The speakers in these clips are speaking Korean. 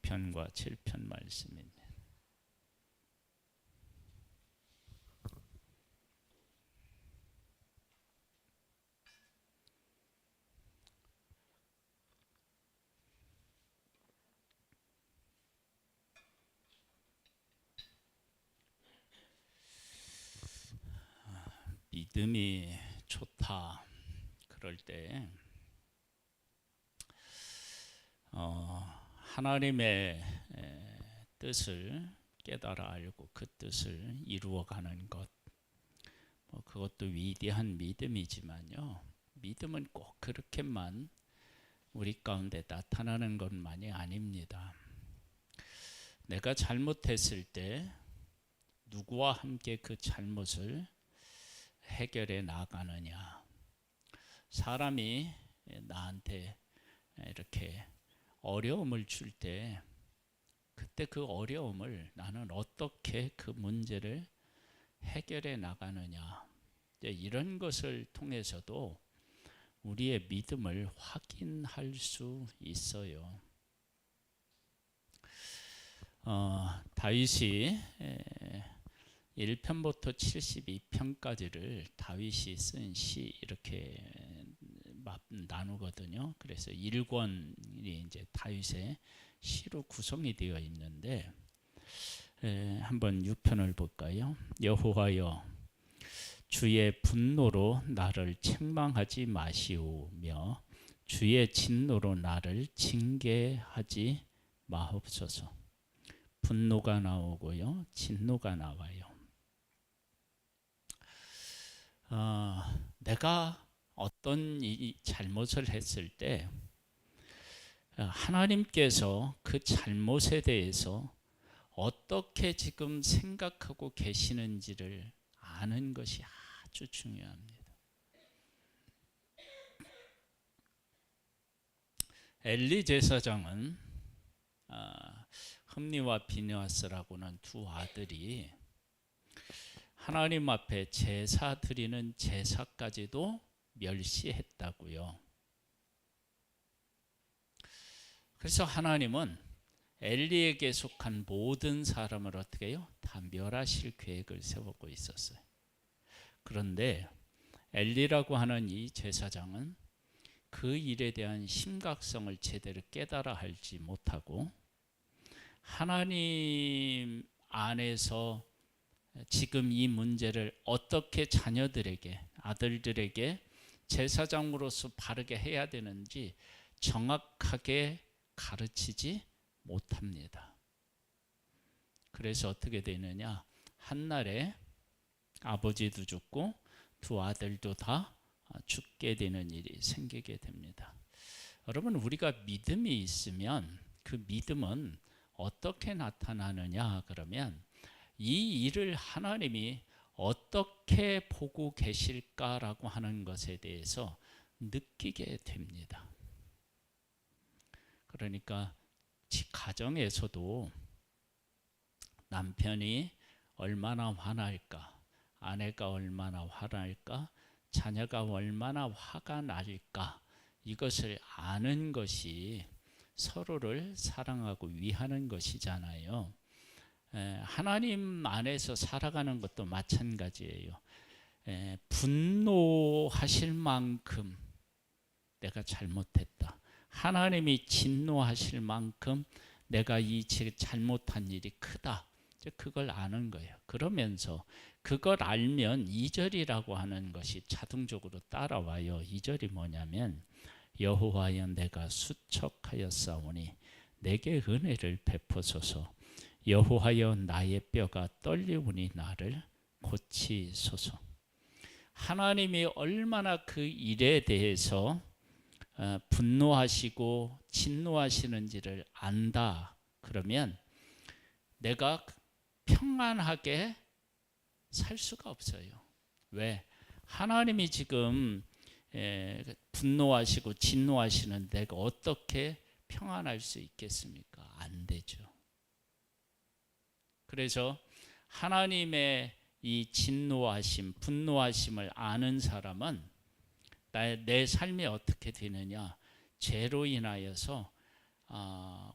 6편과 7편 말씀입니다. 믿음이 좋다 그럴 때 하나님의 뜻을 깨달아 알고 그 뜻을 이루어가는 것, 그것도 위대한 믿음이지만요, 믿음은 꼭 그렇게만 우리 가운데 나타나는 것만이 아닙니다. 내가 잘못했을 때 누구와 함께 그 잘못을 해결해 나가느냐, 사람이 나한테 이렇게 어려움을 줄 때 그때 그 어려움을 나는 어떻게 그 문제를 해결해 나가느냐, 이런 것을 통해서도 우리의 믿음을 확인할 수 있어요. 다윗이 1편부터 72편까지를 다윗이 쓴 시 이렇게 나누거든요. 그래서 1권이 이제 다윗의 시로 구성이 되어 있는데, 한번 6편을 볼까요? 여호와여, 주의 분노로 나를 책망하지 마시오며 주의 진노로 나를 징계하지 마옵소서. 분노가 나오고요, 진노가 나와요. 내가 어떤 잘못을 했을 때 하나님께서 그 잘못에 대해서 어떻게 지금 생각하고 계시는지를 아는 것이 아주 중요합니다. 엘리 제사장은 흠니와 비느하스라고는 두 아들이 하나님 앞에 제사 드리는 제사까지도 멸시했다고요. 그래서 하나님은 엘리에게 속한 모든 사람을 어떻게 해요? 다 멸하실 계획을 세우고 있었어요. 그런데 엘리라고 하는 이 제사장은 그 일에 대한 심각성을 제대로 깨달아 알지 못하고 하나님 안에서 지금 이 문제를 어떻게 자녀들에게, 아들들에게 제사장으로서 바르게 해야 되는지 정확하게 가르치지 못합니다. 그래서 어떻게 되느냐, 한날에 아버지도 죽고 두 아들도 다 죽게 되는 일이 생기게 됩니다. 여러분, 우리가 믿음이 있으면 그 믿음은 어떻게 나타나느냐 그러면 이 일을 하나님이 어떻게 보고 계실까라고 하는 것에 대해서 느끼게 됩니다. 그러니까 가정에서도 남편이 얼마나 화날까, 아내가 얼마나 화날까, 자녀가 얼마나 화가 날까, 이것을 아는 것이 서로를 사랑하고 위하는 것이잖아요. 하나님 안에서 살아가는 것도 마찬가지예요. 분노하실 만큼 내가 잘못했다, 하나님이 진노하실 만큼 내가 이 잘못한 일이 크다, 그걸 아는 거예요. 그러면서 그걸 알면 2절이라고 하는 것이 자동적으로 따라와요. 2절이 뭐냐면 여호와여, 내가 수척하였사오니 내게 은혜를 베푸소서. 여호와여, 나의 뼈가 떨리우니 나를 고치소서. 하나님이 얼마나 그 일에 대해서 분노하시고 진노하시는지를 안다 그러면 내가 평안하게 살 수가 없어요. 왜? 하나님이 지금 분노하시고 진노하시는 내가 어떻게 평안할 수 있겠습니까? 안 되죠. 그래서 하나님의 이 진노하심, 분노하심을 아는 사람은 내 삶이 어떻게 되느냐, 죄로 인하여서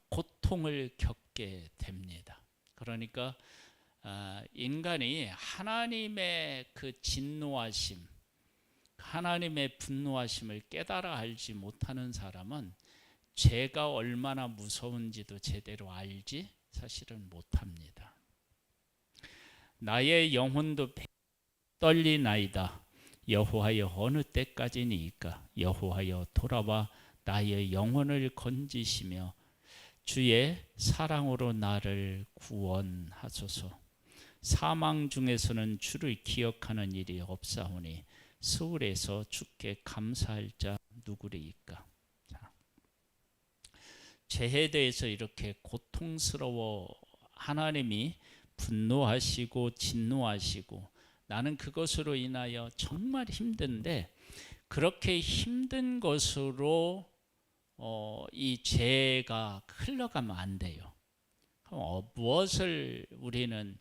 고통을 겪게 됩니다. 그러니까 인간이 하나님의 그 진노하심, 하나님의 분노하심을 깨달아 알지 못하는 사람은 죄가 얼마나 무서운지도 제대로 알지 사실은 못합니다. 나의 영혼도 떨리나이다. 여호와여 어느 때까지니이까. 여호와여 돌아와 나의 영혼을 건지시며 주의 사랑으로 나를 구원하소서. 사망 중에서는 주를 기억하는 일이 없사오니 스울에서 주께 감사할 자 누구리이까. 죄에 대해서 이렇게 고통스러워 하나님이 분노하시고 진노하시고 나는 그것으로 인하여 정말 힘든데 그렇게 힘든 것으로 이 죄가 흘러가면 안 돼요. 그럼 무엇을 우리는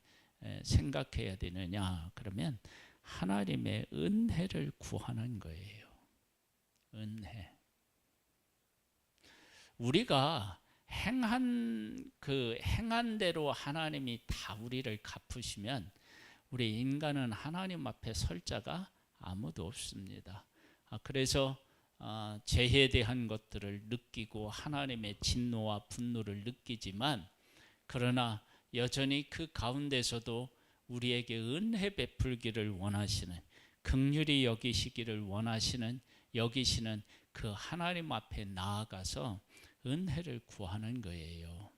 생각해야 되느냐? 그러면 하나님의 은혜를 구하는 거예요. 은혜. 우리가 행한 대로 하나님이 다 우리를 갚으시면 우리 인간은 하나님 앞에 설 자가 아무도 없습니다. 그래서 죄에 대한 것들을 느끼고 하나님의 진노와 분노를 느끼지만 그러나 여전히 그 가운데서도 우리에게 은혜 베풀기를 원하시는, 긍휼히 여기시기를 여기시는 그 하나님 앞에 나아가서 은혜를 구하는 거예요.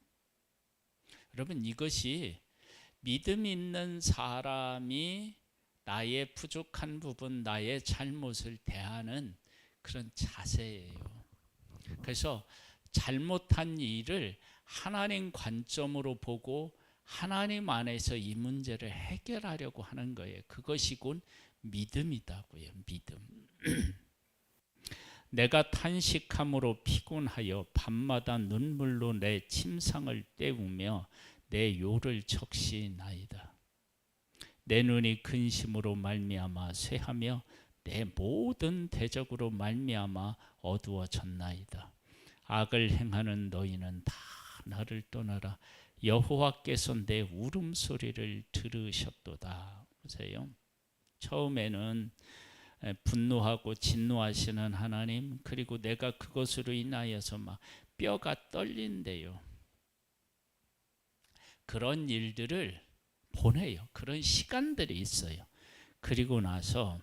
여러분, 이것이 믿음 있는 사람이 나의 부족한 부분, 나의 잘못을 대하는 그런 자세예요. 그래서 잘못한 일을 하나님 관점으로 보고 하나님 안에서 이 문제를 해결하려고 하는 거예요. 그것이 곧 믿음이다고요. 믿음. 내가 탄식함으로 피곤하여 밤마다 눈물로 내 침상을 때우며 내 요를 적시나이다. 내 눈이 근심으로 말미암아 쇠하며 내 모든 대적으로 말미암아 어두워졌나이다. 악을 행하는 너희는 다 나를 떠나라. 여호와께서 내 울음소리를 들으셨도다. 보세요. 처음에는 분노하고 진노하시는 하나님, 그리고 내가 그것으로 인하여서 막 뼈가 떨린대요. 그런 일들을 보내요. 그런 시간들이 있어요. 그리고 나서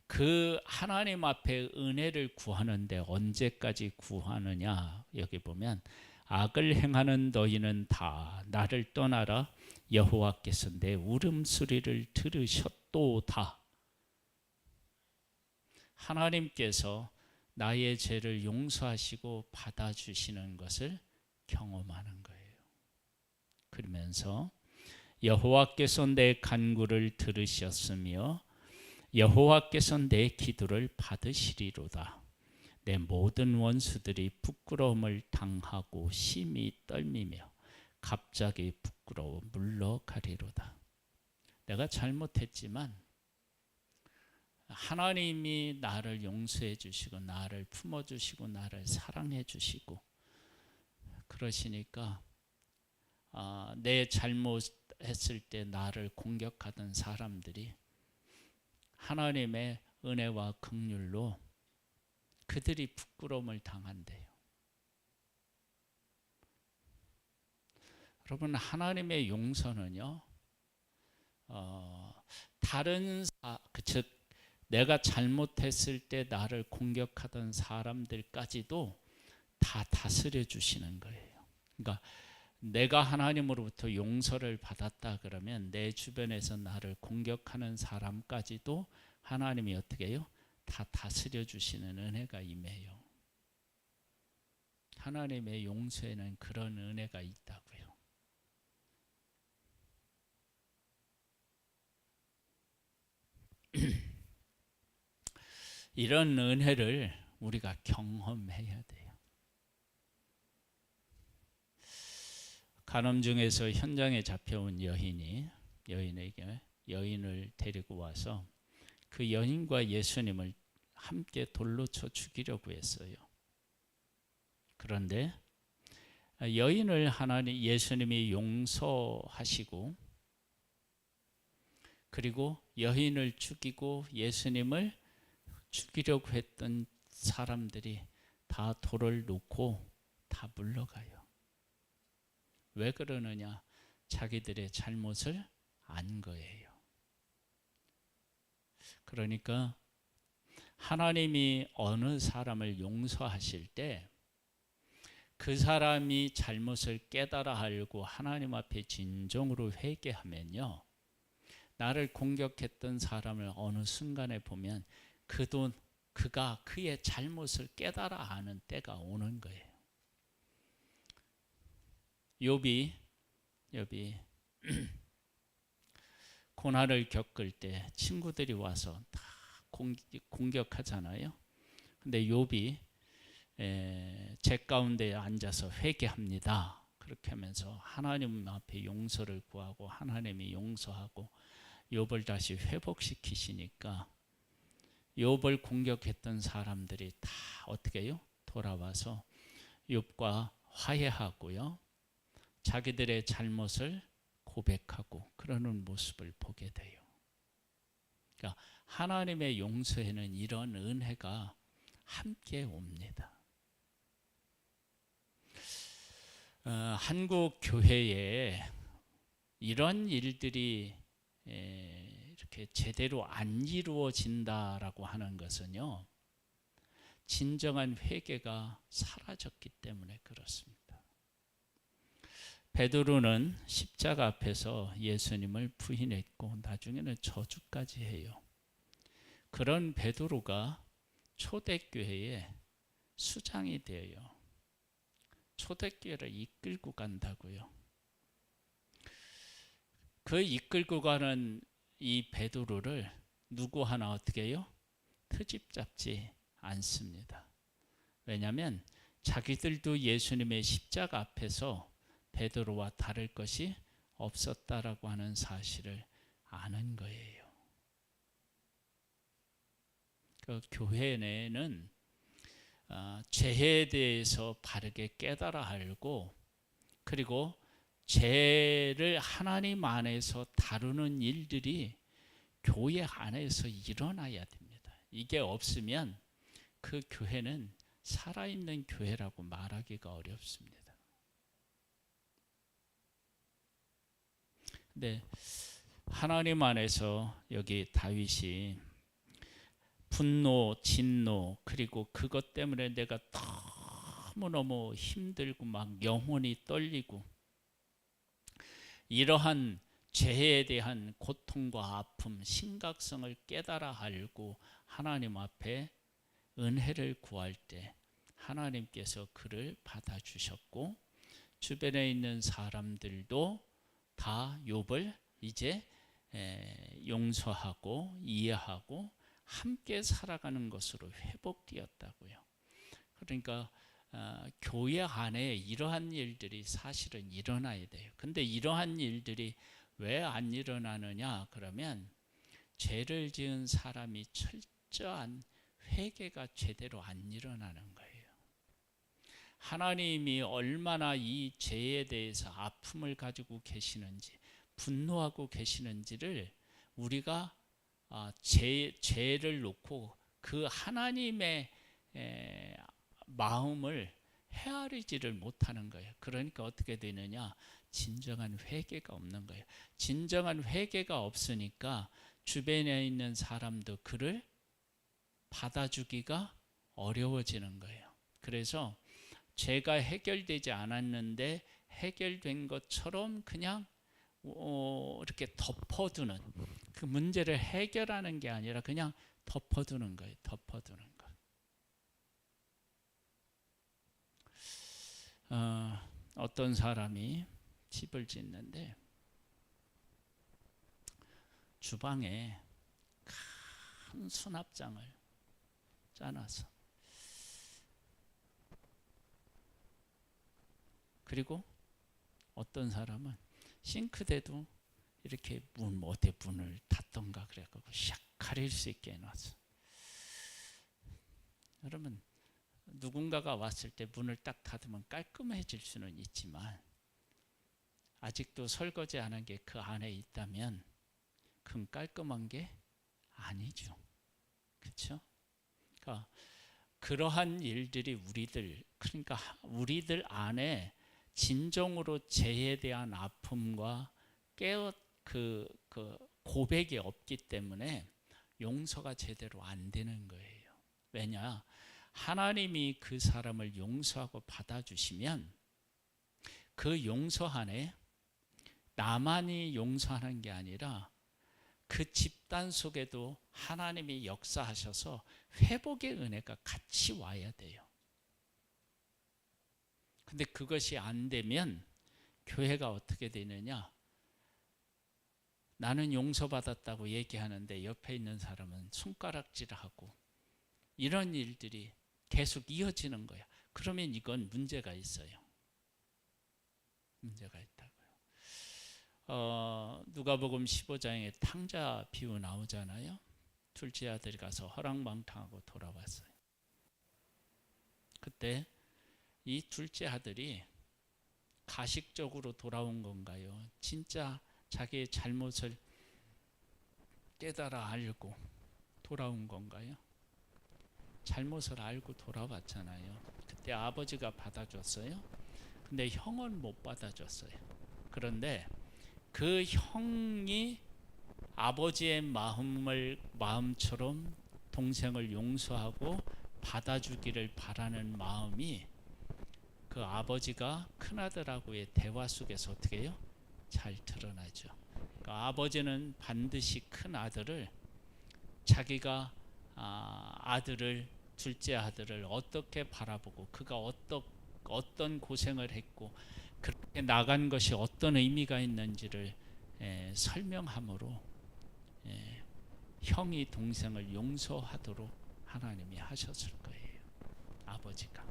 그 하나님 앞에 은혜를 구하는데 언제까지 구하느냐? 여기 보면 악을 행하는 너희는 다 나를 떠나라. 여호와께서 내 울음소리를 들으셨도다. 하나님께서 나의 죄를 용서하시고 받아주시는 것을 경험하는 거예요. 그러면서 여호와께서 내 간구를 들으셨으며 여호와께서 내 기도를 받으시리로다. 내 모든 원수들이 부끄러움을 당하고 심히 떨미며 갑자기 부끄러워 물러가리로다. 내가 잘못했지만 하나님이 나를 용서해 주시고 나를 품어 주시고 나를 사랑해 주시고 그러시니까 내 잘못했을 때 나를 공격하던 사람들이 하나님의 은혜와 긍휼로 그들이 부끄러움을 당한대요. 여러분, 하나님의 용서는요, 즉 내가 잘못했을 때 나를 공격하던 사람들까지도 다 다스려 주시는 거예요. 그러니까 내가 하나님으로부터 용서를 받았다 그러면 내 주변에서 나를 공격하는 사람까지도 하나님이 어떻게 해요? 다 다스려 주시는 은혜가 임해요. 하나님의 용서에는 그런 은혜가 있다고요. 이런 은혜를 우리가 경험해야 돼요. 간음 중에서 현장에 잡혀온 여인에게 여인을 데리고 와서 그 여인과 예수님을 함께 돌로 쳐 죽이려고 했어요. 그런데 여인을 예수님이 용서하시고, 그리고 여인을 죽이고 예수님을 죽이려고 했던 사람들이 다 돌을 놓고 다 물러가요. 왜 그러느냐? 자기들의 잘못을 안 거예요. 그러니까 하나님이 어느 사람을 용서하실 때 그 사람이 잘못을 깨달아 알고 하나님 앞에 진정으로 회개하면요, 나를 공격했던 사람을 어느 순간에 보면 그가 그의 잘못을 깨달아 아는 때가 오는 거예요. 욥이 고난을 겪을 때 친구들이 와서 다 공격하잖아요. 근데 욥이 제 가운데에 앉아서 회개합니다. 그렇게 하면서 하나님 앞에 용서를 구하고 하나님이 용서하고 욥을 다시 회복시키시니까 욥을 공격했던 사람들이 다 어떻게 해요? 돌아와서 욥과 화해하고요, 자기들의 잘못을 고백하고 그러는 모습을 보게 돼요. 그러니까 하나님의 용서에는 이런 은혜가 함께 옵니다. 한국 교회에 이런 일들이 이렇게 제대로 안 이루어진다라고 하는 것은요, 진정한 회개가 사라졌기 때문에 그렇습니다. 베드로는 십자가 앞에서 예수님을 부인했고 나중에는 저주까지 해요. 그런 베드로가 초대교회의 수장이 되어요. 초대교회를 이끌고 간다고요. 그 이끌고 가는 이 베드로를 누구 하나 어떻게 해요? 트집 잡지 않습니다. 왜냐하면 자기들도 예수님의 십자가 앞에서 베드로와 다를 것이 없었다라고 하는 사실을 아는 거예요. 그 교회 내에는 죄에 대해서 바르게 깨달아 알고, 그리고 죄를 하나님 안에서 다루는 일들이 교회 안에서 일어나야 됩니다. 이게 없으면 그 교회는 살아있는 교회라고 말하기가 어렵습니다. 근데 하나님 안에서 여기 다윗이 분노, 진노, 그리고 그것 때문에 내가 너무너무 힘들고 막 영혼이 떨리고, 이러한 죄에 대한 고통과 아픔, 심각성을 깨달아 알고 하나님 앞에 은혜를 구할 때 하나님께서 그를 받아주셨고, 주변에 있는 사람들도 다 욥을 이제 용서하고 이해하고 함께 살아가는 것으로 회복되었다고요. 그러니까 교회 안에 이러한 일들이 사실은 일어나야 돼요. 근데 이러한 일들이 왜 안 일어나느냐? 그러면 죄를 지은 사람이 철저한 회개가 제대로 안 일어나는 거예요. 하나님이 얼마나 이 죄에 대해서 아픔을 가지고 계시는지, 분노하고 계시는지를 우리가 죄를 놓고 그 하나님의 마음을 헤아리지를 못하는 거예요. 그러니까 어떻게 되느냐? 진정한 회개가 없는 거예요. 진정한 회개가 없으니까 주변에 있는 사람도 그를 받아주기가 어려워지는 거예요. 그래서 죄가 해결되지 않았는데 해결된 것처럼 그냥 이렇게 덮어두는, 그 문제를 해결하는 게 아니라 그냥 덮어두는 거예요. 덮어두는 거. 어떤 사람이 집을 짓는데 주방에 큰 수납장을 짜놔서, 그리고 어떤 사람은 싱크대도 이렇게 어디 문을 닫던가 그래갖고 샥 가릴 수 있게 해놨어. 여러분, 누군가가 왔을 때 문을 딱 닫으면 깔끔해질 수는 있지만 아직도 설거지 안 한 게 그 안에 있다면 그건 깔끔한 게 아니죠. 그렇죠? 그러니까 그러한 일들이 그러니까 우리들 안에 진정으로 죄에 대한 아픔과 그 고백이 없기 때문에 용서가 제대로 안 되는 거예요. 왜냐? 하나님이 그 사람을 용서하고 받아주시면 그 용서 안에 나만이 용서하는 게 아니라 그 집단 속에도 하나님이 역사하셔서 회복의 은혜가 같이 와야 돼요. 근데 그것이 안 되면 교회가 어떻게 되느냐? 나는 용서받았다고 얘기하는데 옆에 있는 사람은 손가락질하고 이런 일들이 계속 이어지는 거야. 그러면 이건 문제가 있어요. 문제가 있다고요. 누가복음 15장에 탕자 비유 나오잖아요. 둘째 아들이 가서 허랑방탕하고 돌아왔어요. 그때 이 둘째 아들이 가식적으로 돌아온 건가요? 진짜 자기의 잘못을 깨달아 알고 돌아온 건가요? 잘못을 알고 돌아왔잖아요. 그때 아버지가 받아줬어요. 근데 형은 못 받아줬어요. 그런데 그 형이 아버지의 마음처럼 동생을 용서하고 받아주기를 바라는 마음이 그 아버지가 큰아들하고의 대화 속에서 어떻게 해요? 잘 드러나죠. 그러니까 아버지는 반드시 큰아들을 자기가 둘째 아들을 어떻게 바라보고 그가 어떤 고생을 했고 그렇게 나간 것이 어떤 의미가 있는지를 설명함으로 형이 동생을 용서하도록 하나님이 하셨을 거예요. 아버지가.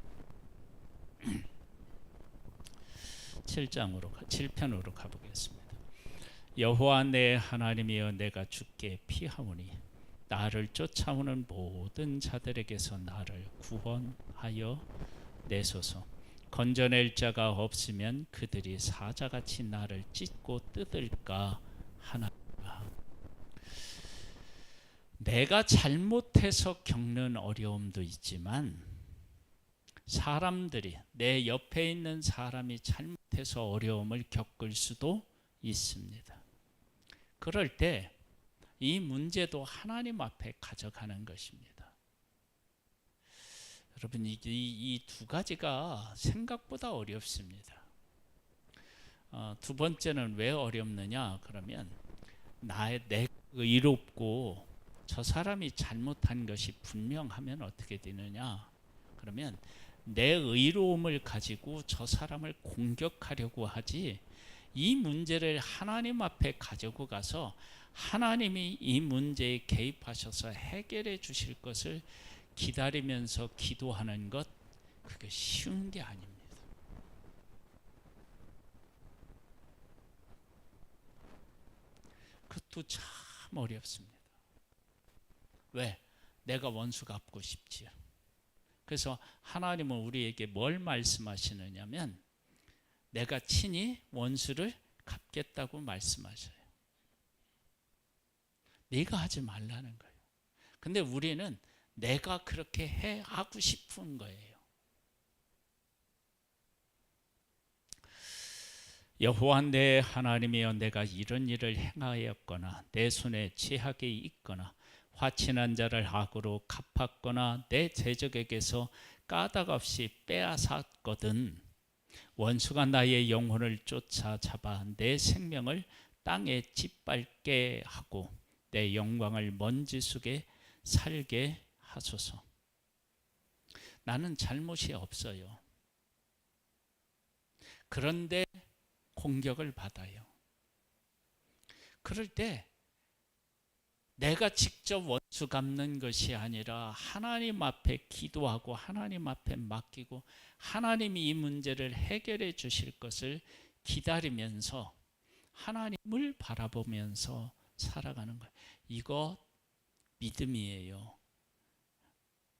7편으로 가보겠습니다. 여호와 내 하나님이여 내가 주께 피하오니 나를 쫓아오는 모든 자들에게서 나를 구원하여 내소서. 건져낼 자가 없으면 그들이 사자같이 나를 찢고 뜯을까 하나이다. 내가 잘못해서 겪는 어려움도 있지만 사람들이 내 옆에 있는 사람이 잘못해서 어려움을 겪을 수도 있습니다. 그럴 때 이 문제도 하나님 앞에 가져가는 것입니다. 여러분 이 두 가지가 생각보다 어렵습니다. 두 번째는 왜 어렵느냐? 그러면 내가 의롭고 저 사람이 잘못한 것이 분명하면 어떻게 되느냐? 그러면 내 의로움을 가지고 저 사람을 공격하려고 하지 이 문제를 하나님 앞에 가지고 가서 하나님이 이 문제에 개입하셔서 해결해 주실 것을 기다리면서 기도하는 것, 그게 쉬운 게 아닙니다. 그것도 참 어렵습니다. 왜? 내가 원수 갚고 싶지요. 그래서 하나님은 우리에게 뭘 말씀하시느냐면 내가 친히 원수를 갚겠다고 말씀하셔요. 네가 하지 말라는 거예요. 근데 우리는 내가 그렇게 하고 싶은 거예요. 여호와 내 하나님이여 내가 이런 일을 행하였거나 내 손에 죄악이 있거나 화친한 자를 악으로 갚았거나 내 대적에게서 까닭 없이 빼앗았거든 원수가 나의 영혼을 쫓아잡아 내 생명을 땅에 짓밟게 하고 내 영광을 먼지 속에 살게 하소서. 나는 잘못이 없어요. 그런데 공격을 받아요. 그럴 때 내가 직접 원수 갚는 것이 아니라 하나님 앞에 기도하고 하나님 앞에 맡기고 하나님이 이 문제를 해결해 주실 것을 기다리면서 하나님을 바라보면서 살아가는 거예요. 이거 믿음이에요.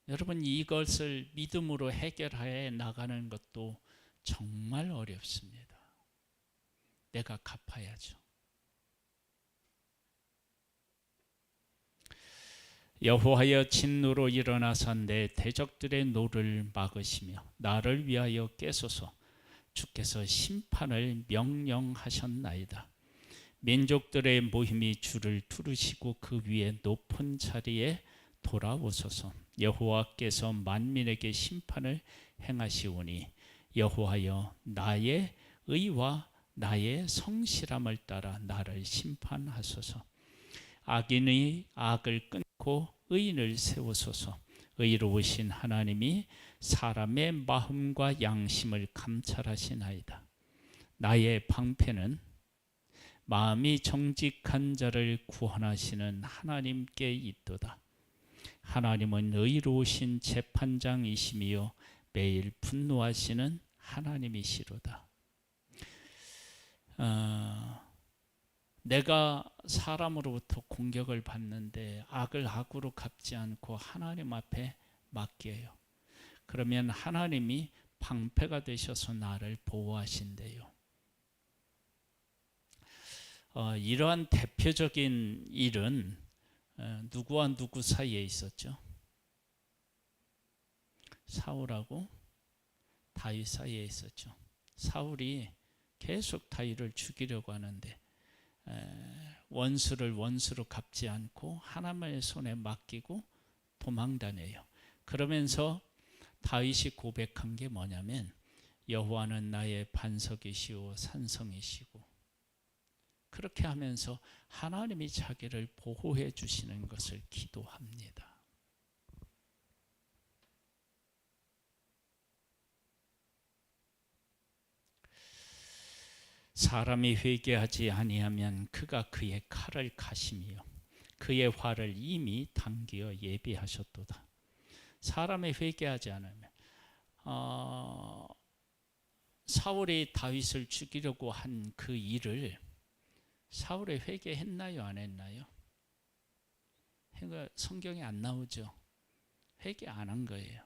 여러분, 이것을 믿음으로 해결해 나가는 것도 정말 어렵습니다. 내가 갚아야죠. 여호와여, 진노로 일어나서 내 대적들의 노를 막으시며 나를 위하여 깨소서. 주께서 심판을 명령하셨나이다. 민족들의 모임이 주를 두르시고 그 위에 높은 자리에 돌아오소서. 여호와께서 만민에게 심판을 행하시오니 여호와여, 나의 의와 나의 성실함을 따라 나를 심판하소서. 악인의 악을 끊고 의인을 세우소서. 의로우신 하나님이 사람의 마음과 양심을 감찰하시나이다. 나의 방패는 마음이 정직한 자를 구원하시는 하나님께 있도다. 하나님은 의로우신 재판장이시며 매일 분노하시는 하나님이시로다. 내가 사람으로부터 공격을 받는데 악을 악으로 갚지 않고 하나님 앞에 맡겨요. 그러면 하나님이 방패가 되셔서 나를 보호하신대요. 이러한 대표적인 일은 누구와 누구 사이에 있었죠? 사울하고 다윗 사이에 있었죠. 사울이 계속 다윗을 죽이려고 하는데 원수를 원수로 갚지 않고 하나님의 손에 맡기고 도망다녀요. 그러면서 다윗이 고백한 게 뭐냐면 여호와는 나의 반석이시오 산성이시고, 그렇게 하면서 하나님이 자기를 보호해 주시는 것을 기도합니다. 사람이 회개하지 아니하면 그가 그의 칼을 가시며 그의 활을 이미 당기어 예비하셨도다. 사람이 회개하지 않으면 사울이 다윗을 죽이려고 한 그 일을 사울이 회개했나요, 안 했나요? 성경에 안 나오죠. 회개 안 한 거예요.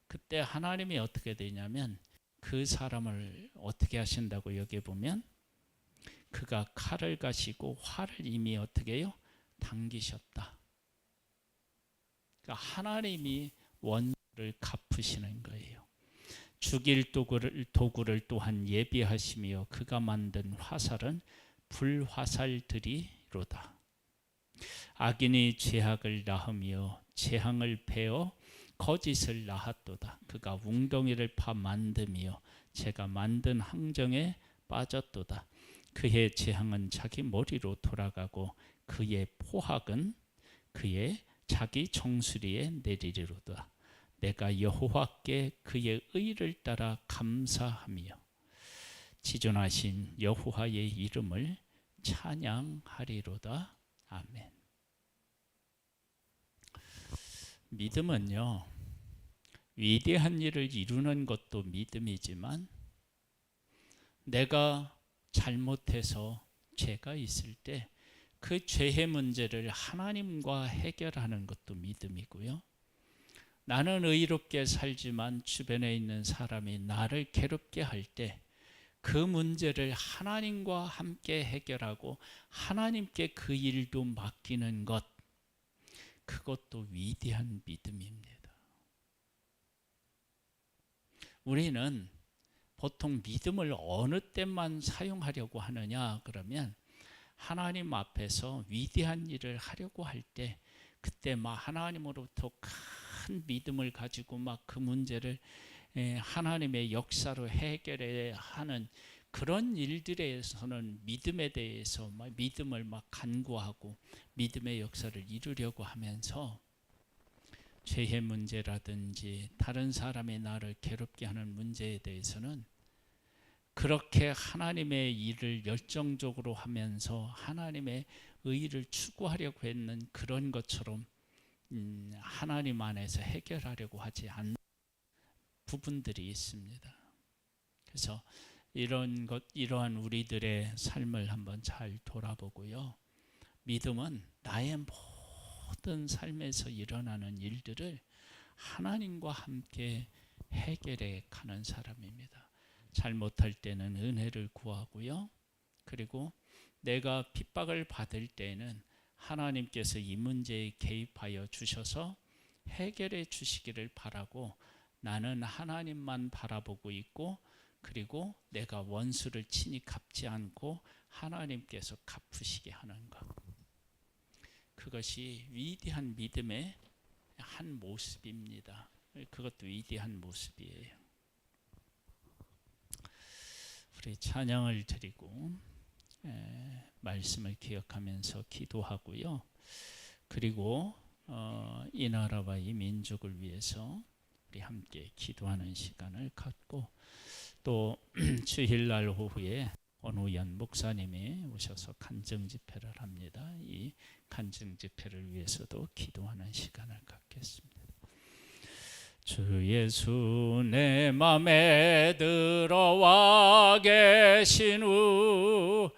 그때 하나님이 어떻게 되냐면 그 사람을 어떻게 하신다고 여기 보면 그가 칼을 가시고 활을 이미 어떻게 해요? 당기셨다. 그러니까 하나님이 원수를 갚으시는 거예요. 죽일 도구를 또한 예비하시며 그가 만든 화살은 불화살들이로다. 악인이 죄악을 낳으며 재앙을 베어 거짓을 낳았도다. 그가 웅덩이를 파 만드며 제가 만든 항정에 빠졌도다. 그의 재앙은 자기 머리로 돌아가고 그의 포악은 그의 자기 정수리에 내리리로다. 내가 여호와께 그의 의를 따라 감사하며 지존하신 여호와의 이름을 찬양하리로다. 아멘. 믿음은요, 위대한 일을 이루는 것도 믿음이지만 내가 잘못해서 죄가 있을 때 그 죄의 문제를 하나님과 해결하는 것도 믿음이고요. 나는 의롭게 살지만 주변에 있는 사람이 나를 괴롭게 할 때 그 문제를 하나님과 함께 해결하고 하나님께 그 일도 맡기는 것, 그것도 위대한 믿음입니다. 우리는 보통 믿음을 어느 때만 사용하려고 하느냐 그러면 하나님 앞에서 위대한 일을 하려고 할 때 그때 막 하나님으로부터 큰 믿음을 가지고 막 그 문제를 하나님의 역사로 해결해야 하는 그런 일들에서는 믿음에 대해서 막 믿음을 막 간구하고 믿음의 역사를 이루려고 하면서 죄의 문제라든지 다른 사람이 나를 괴롭게 하는 문제에 대해서는 그렇게 하나님의 일을 열정적으로 하면서 하나님의 의를 추구하려고 했는 그런 것처럼 하나님 안에서 해결하려고 하지 않는 부분들이 있습니다. 그래서 이러한 우리들의 삶을 한번 잘 돌아보고요. 믿음은 나의 모든 삶에서 일어나는 일들을 하나님과 함께 해결해 가는 사람입니다. 잘못할 때는 은혜를 구하고요. 그리고 내가 핍박을 받을 때는 하나님께서 이 문제에 개입하여 주셔서 해결해 주시기를 바라고 나는 하나님만 바라보고 있고 그리고 내가 원수를 친히 갚지 않고 하나님께서 갚으시게 하는 것. 그것이 위대한 믿음의 한 모습입니다. 그것도 위대한 모습이에요. 우리 찬양을 드리고 말씀을 기억하면서 기도하고요. 그리고 이 나라와 이 민족을 위해서 우리 함께 기도하는 시간을 갖고 또 주일날 오후에 원우연 목사님이 오셔서 간증 집회를 합니다. 이 간증 집회를 위해서도 기도하는 시간을 갖겠습니다. 주 예수 내 맘에 들어와 계신 후